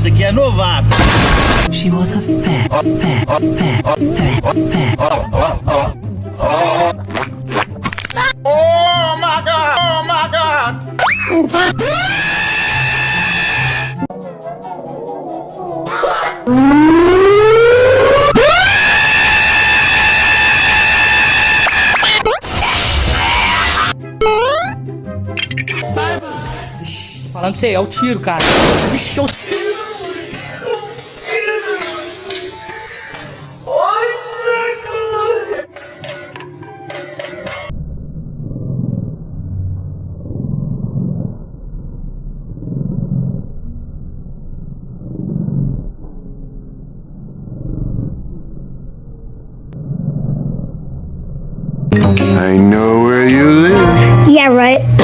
Esse aqui é novato. She was a fat. Oh my god! Oh my god! Falando pra você, é o tiro, cara. Vixe, é o tiro. I know where you live. Yeah, right.